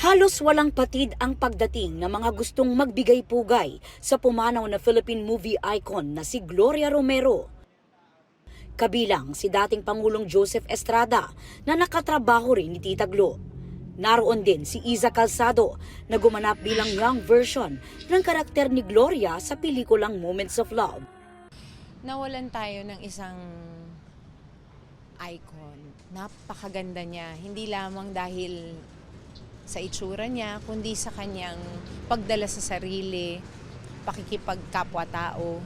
Halos walang patid ang pagdating ng mga gustong magbigay-pugay sa pumanaw na Philippine movie icon na si Gloria Romero. Kabilang si dating Pangulong Joseph Estrada na nakatrabaho rin ni Tita Glo. Naroon din si Iza Calzado na gumanap bilang young version ng karakter ni Gloria sa pelikulang Moments of Love. Nawalan tayo ng isang icon. Napakaganda niya. Hindi lamang dahil sa itsura niya, kundi sa kanyang pagdala sa sarili, pakikipagkapwa-tao.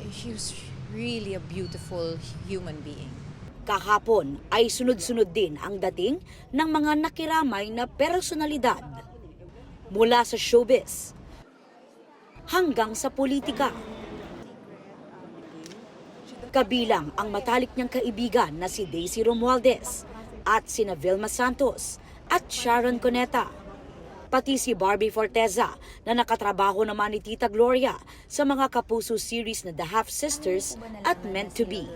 She was really a beautiful human being. Kahapon ay sunod-sunod din ang dating ng mga nakiramay na personalidad. Mula sa showbiz hanggang sa politika. Kabilang ang matalik niyang kaibigan na si Daisy Romualdez at sina Vilma Santos at Sharon Cuneta. Pati si Barbie Forteza na nakatrabaho naman ni Tita Gloria sa mga kapuso series na The Half Sisters at Meant to Be.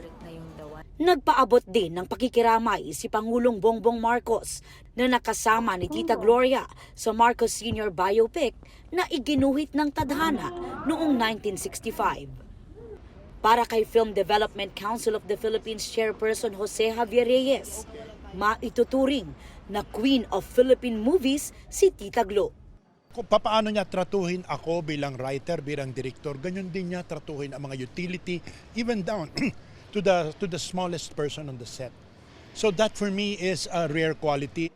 Nagpaabot din ng pakikiramay si Pangulong Bongbong Marcos na nakasama ni Tita Gloria sa Marcos Sr. biopic na iginuhit ng tadhana noong 1965. Para kay Film Development Council of the Philippines Chairperson Jose Javier Reyes, maituturing na Queen of Philippine Movies si Tita Glo. Kung paano niya tratuhin ako bilang writer, bilang director, ganyan din niya tratuhin ang mga utility, even down to the smallest person on the set. So that for me is a rare quality.